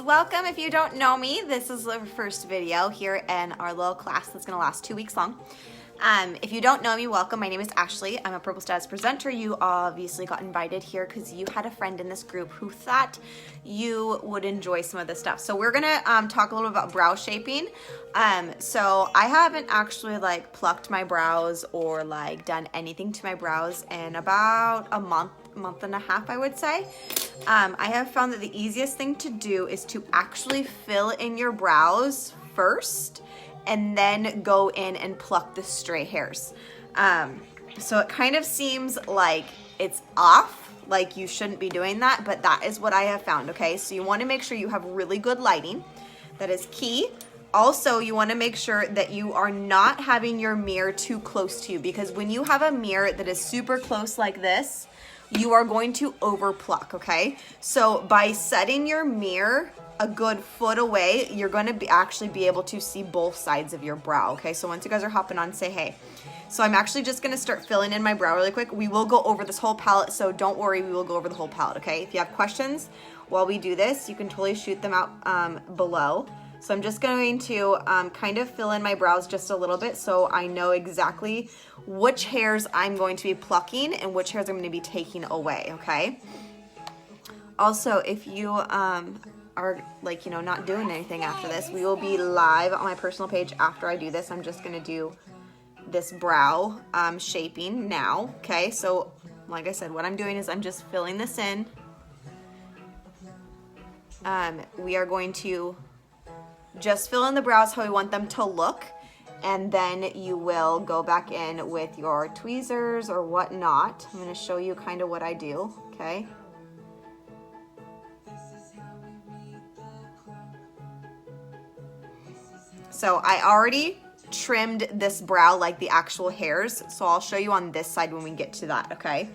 welcome. If you don't know me, this is the first video here in our little class that's gonna last 2 weeks long. If you don't know me, welcome. My name is Ashley. I'm a Purple Status presenter. You obviously got invited here because you had a friend in this group who thought you would enjoy some of this stuff. So we're gonna talk a little about brow shaping. So I haven't actually like plucked my brows or like done anything to my brows in about a month and a half, I would say. I have found that the easiest thing to do is to actually fill in your brows first and then go in and pluck the stray hairs. So it kind of seems like it's off, like you shouldn't be doing that, but that is what I have found, okay? So you wanna make sure you have really good lighting. That is key. Also, you wanna make sure that you are not having your mirror too close to you, because when you have a mirror that is super close like this, you are going to over pluck, okay? So by setting your mirror a good foot away, you're gonna actually be able to see both sides of your brow, okay? So once you guys are hopping on, say hey. So I'm actually just gonna start filling in my brow really quick. We will go over this whole palette, so don't worry, we will go over the whole palette, okay? If you have questions while we do this, you can totally shoot them out below. So I'm just going to kind of fill in my brows just a little bit so I know exactly which hairs I'm going to be plucking and which hairs I'm going to be taking away, okay? Also, if you are like, you know, not doing anything after this, we will be live on my personal page after I do this. I'm just going to do this brow shaping now, okay? So like I said, what I'm doing is I'm just filling this in. We are going to just fill in the brows how we want them to look, and then you will go back in with your tweezers or whatnot. I'm going to show you kind of what I do, okay? So I already trimmed this brow like the actual hairs, so I'll show you on this side when we get to that, okay?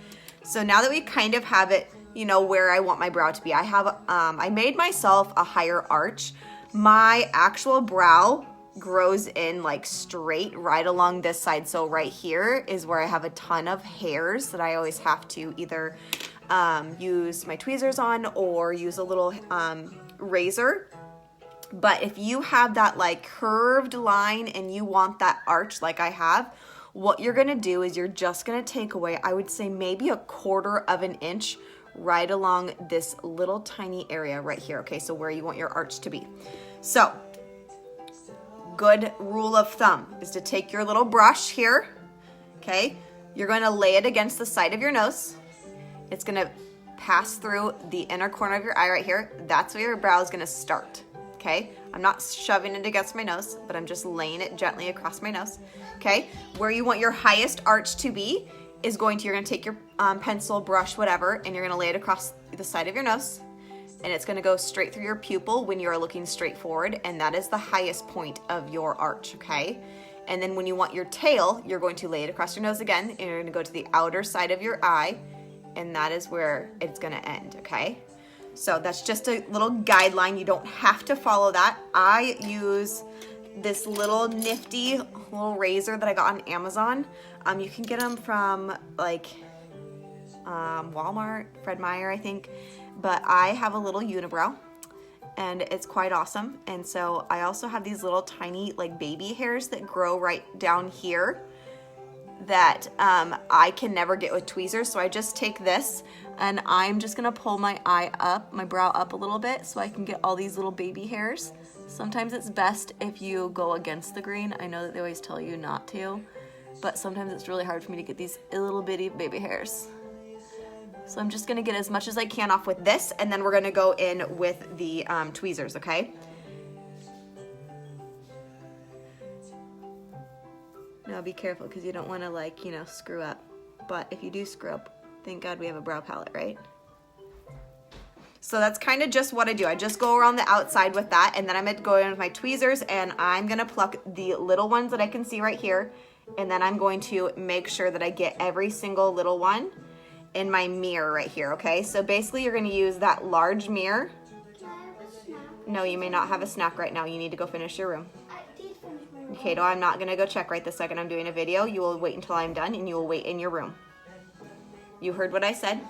So now that we kind of have it, you know, where I want my brow to be, I made myself a higher arch. My actual brow grows in like straight right along this side. So right here is where I have a ton of hairs that I always have to either use my tweezers on or use a little razor. But if you have that like curved line and you want that arch like I have, what you're gonna do is you're just gonna take away, I would say maybe 1/4 of an inch right along this little tiny area right here, okay? So where you want your arch to be. So, good rule of thumb is to take your little brush here, okay? You're gonna lay it against the side of your nose. It's gonna pass through the inner corner of your eye right here. That's where your brow is gonna start, okay? I'm not shoving it against my nose, but I'm just laying it gently across my nose, okay? Where you want your highest arch to be is you're gonna take your pencil, brush, whatever, and you're gonna lay it across the side of your nose, and it's gonna go straight through your pupil when you're looking straight forward, and that is the highest point of your arch, okay? And then when you want your tail, you're going to lay it across your nose again, and you're gonna go to the outer side of your eye, and that is where it's gonna end, okay? So that's just a little guideline. You don't have to follow that. I use this little nifty little razor that I got on Amazon. You can get them from like Walmart, Fred Meyer, I think. But I have a little unibrow and it's quite awesome. And so I also have these little tiny like baby hairs that grow right down here that I can never get with tweezers. So I just take this and I'm just gonna pull my brow up a little bit so I can get all these little baby hairs. Sometimes it's best if you go against the grain. I know that they always tell you not to, but sometimes it's really hard for me to get these little bitty baby hairs. So I'm just gonna get as much as I can off with this, and then we're gonna go in with the tweezers, okay? Now be careful because you don't wanna like, you know, screw up. But if you do screw up, thank God we have a brow palette, right? So that's kind of just what I do. I just go around the outside with that, and then I'm gonna go in with my tweezers, and I'm gonna pluck the little ones that I can see right here, and then I'm going to make sure that I get every single little one in my mirror right here, okay? So basically you're gonna use that large mirror. Can I have a snack? No, you may not have a snack right now. You need to go finish your room. I did finish my room. Okay, no, I'm not gonna go check right this second. I'm doing a video. You will wait until I'm done, and you will wait in your room. You heard what I said?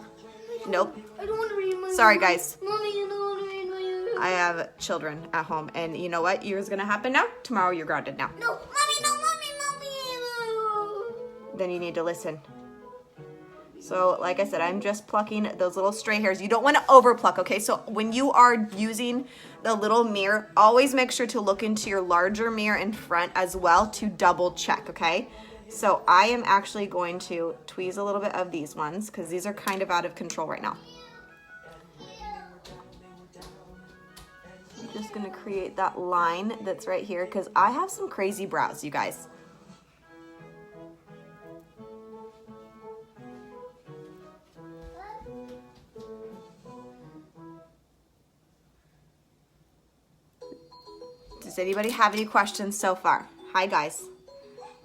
Nope. I don't want to read my Sorry, guys. Mommy, you don't want to read my I have children at home, and you know what? Yours gonna happen now. Tomorrow you're grounded now. No, mommy, no, mommy, mommy. Then you need to listen. So like I said, I'm just plucking those little stray hairs. You don't want to over pluck, okay? So when you are using the little mirror, always make sure to look into your larger mirror in front as well to double check, okay? So I am actually going to tweeze a little bit of these ones because these are kind of out of control right now. I'm just gonna create that line that's right here because I have some crazy brows, you guys. Does anybody have any questions so far? Hi guys,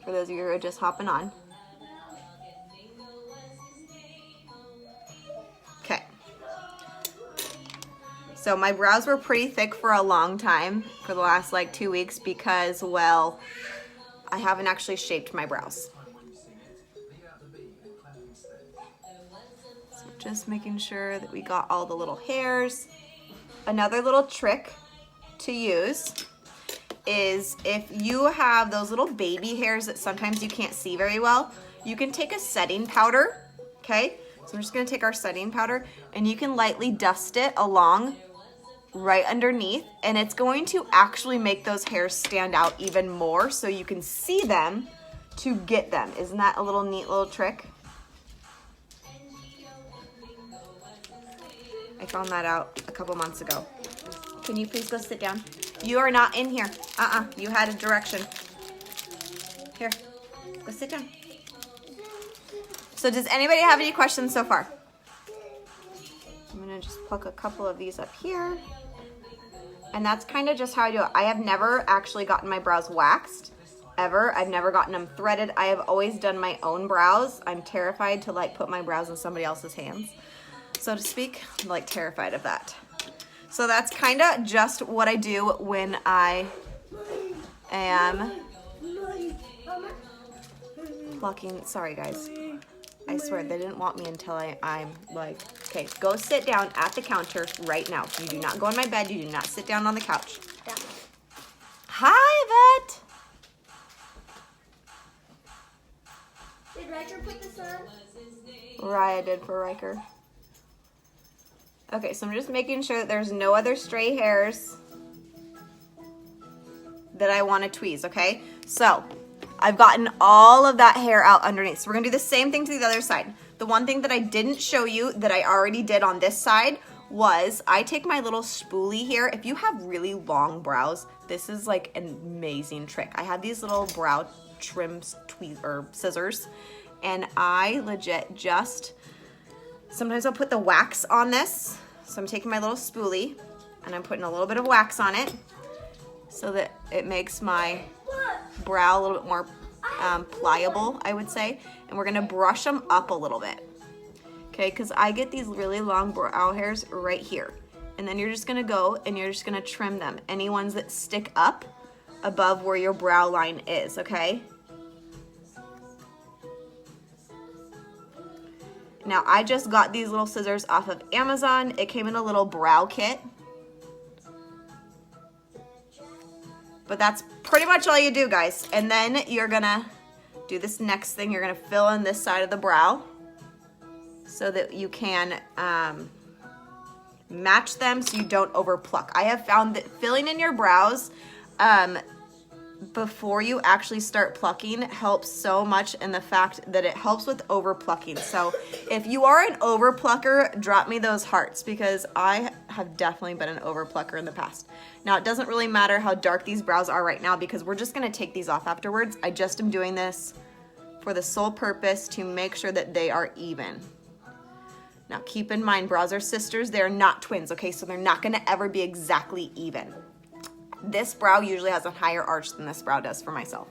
for those of you who are just hopping on. Okay. So my brows were pretty thick for a long time, for the last like 2 weeks because, well, I haven't actually shaped my brows. So just making sure that we got all the little hairs. Another little trick to use is if you have those little baby hairs that sometimes you can't see very well, you can take a setting powder, okay? So I'm just gonna take our setting powder and you can lightly dust it along right underneath, and it's going to actually make those hairs stand out even more so you can see them to get them. Isn't that a little neat little trick? I found that out a couple months ago. Can you please go sit down? You are not in here. You had a direction. Here, go sit down. So does anybody have any questions so far? I'm gonna just pluck a couple of these up here. And that's kind of just how I do it. I have never actually gotten my brows waxed, ever. I've never gotten them threaded. I have always done my own brows. I'm terrified to like put my brows in somebody else's hands, so to speak. I'm like terrified of that. So that's kind of just what I do when I am plucking. Sorry guys, I swear they didn't want me until I'm like, okay, go sit down at the counter right now. You do not go on my bed. You do not sit down on the couch. Yeah. Hi, Yvette. Did Riker put this on? Raya did for Riker. Okay, so I'm just making sure that there's no other stray hairs that I want to tweeze, okay? So I've gotten all of that hair out underneath. So we're gonna do the same thing to the other side. The one thing that I didn't show you that I already did on this side was I take my little spoolie here. If you have really long brows, this is like an amazing trick. I have these little brow trims, scissors, and I legit just, sometimes I'll put the wax on this. So I'm taking my little spoolie and I'm putting a little bit of wax on it so that it makes my brow a little bit more pliable, I would say. And we're gonna brush them up a little bit, okay? Because I get these really long brow hairs right here. And then you're just gonna go and you're just gonna trim them. Any ones that stick up above where your brow line is, okay? Now I just got these little scissors off of Amazon. It came in a little brow kit. But that's pretty much all you do, guys. And then you're gonna do this next thing. You're gonna fill in this side of the brow so that you can match them so you don't over pluck. I have found that filling in your brows before you actually start plucking helps so much in the fact that it helps with over plucking. So if you are an over plucker, drop me those hearts because I have definitely been an over plucker in the past. Now it doesn't really matter how dark these brows are right now because we're just gonna take these off afterwards. I just am doing this for the sole purpose to make sure that they are even. Now keep in mind, brows are sisters, they're not twins, okay? So they're not gonna ever be exactly even. This brow usually has a higher arch than this brow does for myself.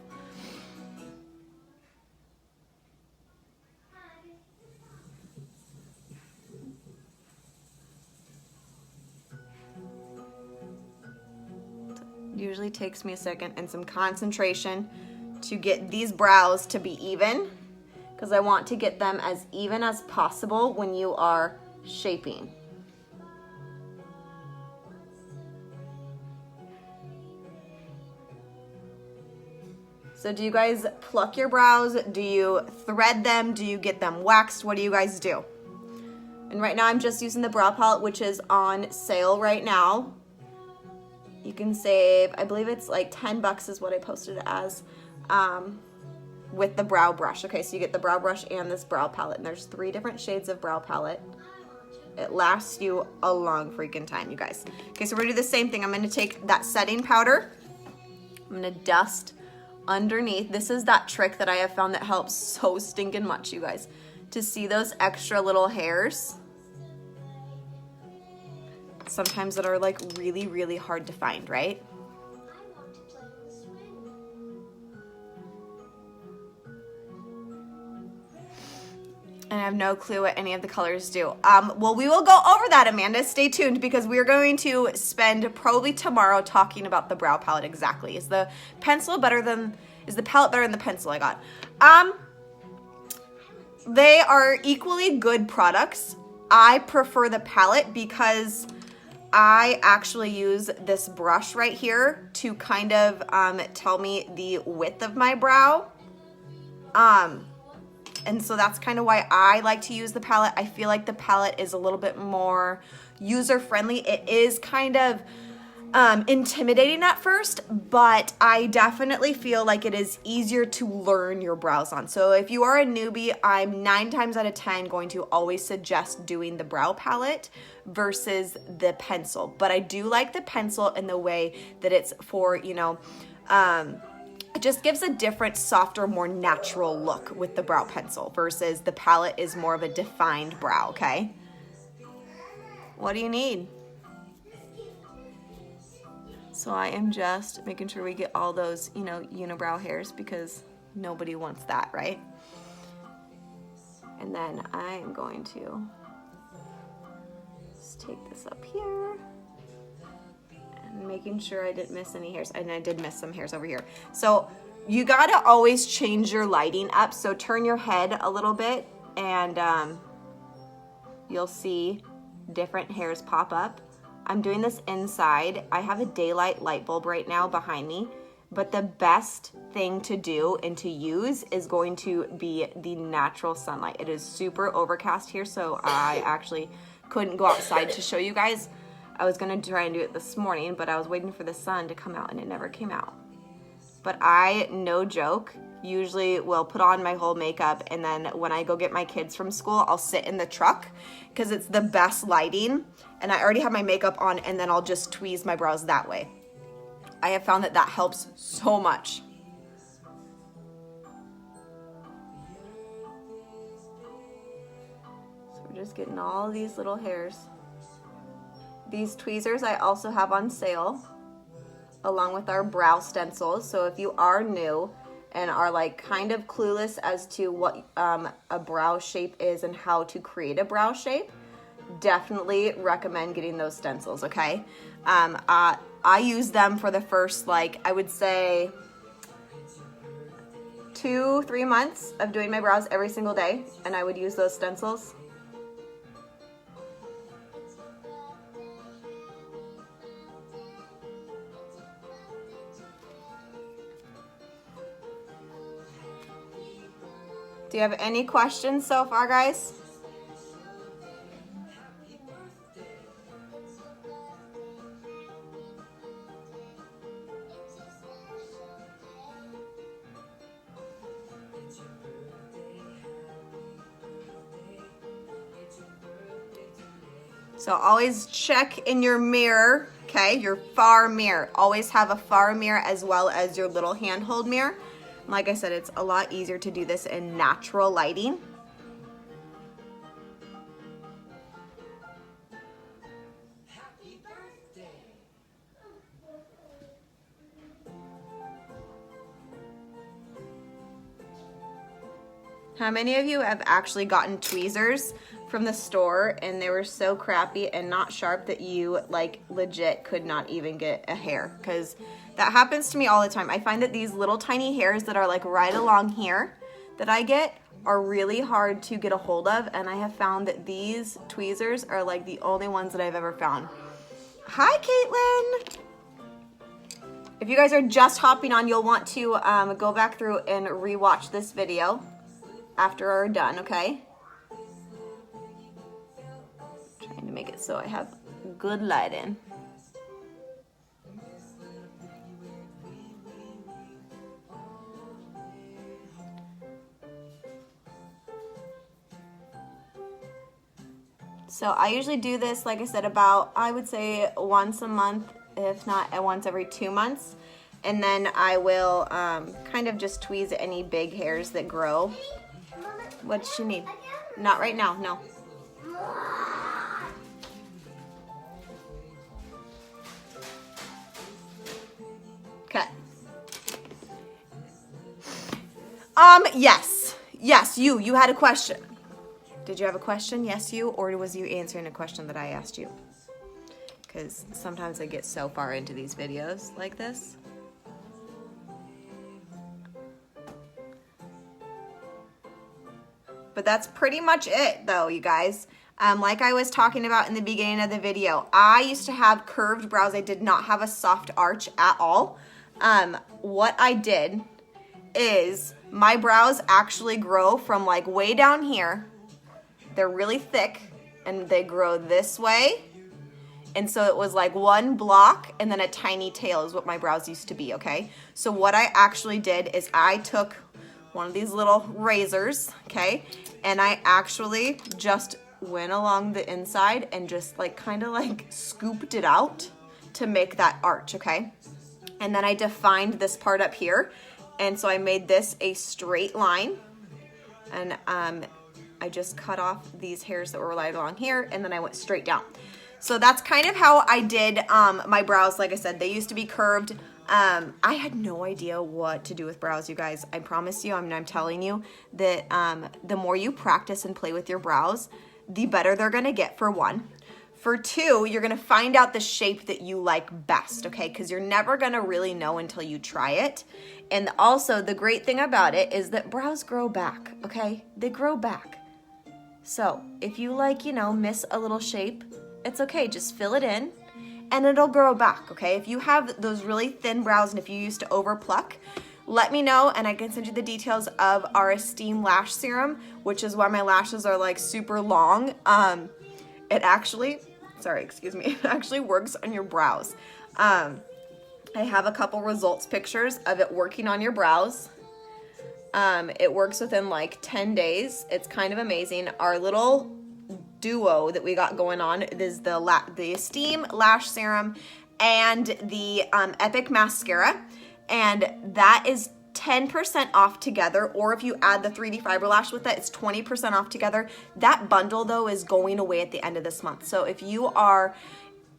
It usually takes me a second and some concentration to get these brows to be even because I want to get them as even as possible when you are shaping. So do you guys pluck your brows? Do you thread them? Do you get them waxed? What do you guys do? And right now I'm just using the brow palette, which is on sale right now. You can save, I believe it's like 10 bucks is what I posted it as, with the brow brush. Okay, so you get the brow brush and this brow palette, and there's 3 different shades of brow palette. It lasts you a long freaking time, you guys. Okay, so we're gonna do the same thing. I'm gonna take that setting powder. I'm gonna dust underneath. This is that trick that I have found that helps so stinking much, you guys. To see those extra little hairs. Sometimes that are like really, really hard to find, right? And I have no clue what any of the colors do. Well, we will go over that, Amanda. Stay tuned because we're going to spend probably tomorrow talking about the brow palette exactly. Is the palette better than the pencil I got? They are equally good products. I prefer the palette because I actually use this brush right here to kind of tell me the width of my brow. And so that's kind of why I like to use the palette. I feel like the palette is a little bit more user-friendly. It is kind of intimidating at first, but I definitely feel like it is easier to learn your brows on. So if you are a newbie, I'm 9 times out of 10 going to always suggest doing the brow palette versus the pencil. But I do like the pencil in the way that it's for, you know, it just gives a different, softer, more natural look with the brow pencil versus the palette is more of a defined brow, okay? What do you need? So I am just making sure we get all those, you know, unibrow hairs because nobody wants that, right? And then I am going to just take this up here and making sure I didn't miss any hairs. And I did miss some hairs over here. So you gotta always change your lighting up. So turn your head a little bit and you'll see different hairs pop up. I'm doing this inside. I have a daylight light bulb right now behind me, but the best thing to do and to use is going to be the natural sunlight. It is super overcast here, so I actually couldn't go outside to show you guys. I was gonna try and do it this morning, but I was waiting for the sun to come out and it never came out. But I, no joke, usually will put on my whole makeup and then when I go get my kids from school, I'll sit in the truck because it's the best lighting and I already have my makeup on and then I'll just tweeze my brows that way. I have found that that helps so much. So we're just getting all these little hairs. These tweezers I also have on sale along with our brow stencils. So if you are new and are like kind of clueless as to what a brow shape is and how to create a brow shape, definitely recommend getting those stencils, okay? I use them for the first, like, I would say 2-3 months of doing my brows every single day, and I would use those stencils. Do you have any questions so far, guys? So always check in your mirror, okay? Your far mirror. Always have a far mirror as well as your little handhold mirror. Like I said, it's a lot easier to do this in natural lighting. How many of you have actually gotten tweezers from the store and they were so crappy and not sharp that you like legit could not even get a hair? Because that happens to me all the time. I find that these little tiny hairs that are like right along here that I get are really hard to get a hold of, and I have found that these tweezers are like the only ones that I've ever found. Hi, Caitlin. If you guys are just hopping on, you'll want to go back through and rewatch this video after we're done, okay? Trying to make it so I have good lighting. So I usually do this, like I said, about, I would say once a month, if not once every 2 months. And then I will kind of just tweeze any big hairs that grow. What does she need? Not right now, no. Okay. Yes, you had a question. Did you have a question? Yes, you, or was you answering a question that I asked you? Because sometimes I get so far into these videos like this. But that's pretty much it though, you guys. Like I was talking about in the beginning of the video, I used to have curved brows. I did not have a soft arch at all. What I did is my brows actually grow from like way down here. They're really thick and they grow this way. And so it was like one block and then a tiny tail is what my brows used to be, okay? So what I actually did is I took one of these little razors, okay? And I actually just went along the inside and just like kind of like scooped it out to make that arch, okay? And then I defined this part up here. And so I made this a straight line. And I just cut off these hairs that were right along here, and then I went straight down. So that's kind of how I did my brows. Like I said, they used to be curved. I had no idea what to do with brows, you guys. I promise you, I'm telling you that the more you practice and play with your brows, the better they're gonna get, for one. For two, you're gonna find out the shape that you like best, okay? Because you're never gonna really know until you try it. And also, the great thing about it is that brows grow back, okay? They grow back. So if you like, you know, miss a little shape, it's okay, just fill it in and it'll grow back, okay? If you have those really thin brows and if you used to over pluck, let me know and I can send you the details of our Esteem Lash Serum, which is why my lashes are like super long. It actually, sorry, excuse me, it actually works on your brows. I have a couple results pictures of it working on your brows. It works within like 10 days. It's kind of amazing. Our little duo that we got going on is the Esteem Lash Serum and the Epic Mascara. And that is 10% off together, or if you add the 3D Fiber Lash with it, it's 20% off together. That bundle though is going away at the end of this month. So if you are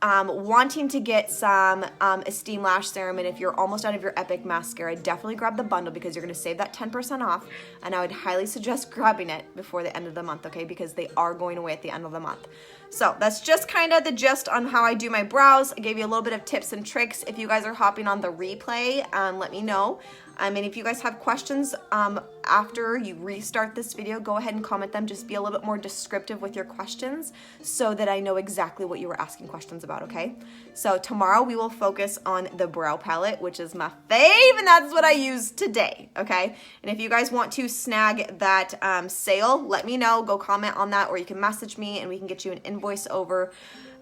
wanting to get some Esteem Lash Serum, and if you're almost out of your Epic Mascara, definitely grab the bundle because you're going to save that 10% off, and I would highly suggest grabbing it before the end of the month, okay, because they are going away at the end of the month. So that's just kind of the gist on how I do my brows. I gave you a little bit of tips and tricks. If you guys are hopping on the replay, let me know. And if you guys have questions after you restart this video, go ahead and comment them. Just be a little bit more descriptive with your questions so that I know exactly what you were asking questions about, okay? So tomorrow we will focus on the brow palette, which is my fave, and that's what I use today, okay? And if you guys want to snag that sale, let me know. Go comment on that, or you can message me and we can get you an invoice over.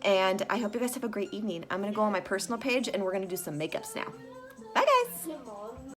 And I hope you guys have a great evening. I'm going to go on my personal page and we're going to do some makeups now. Bye, guys.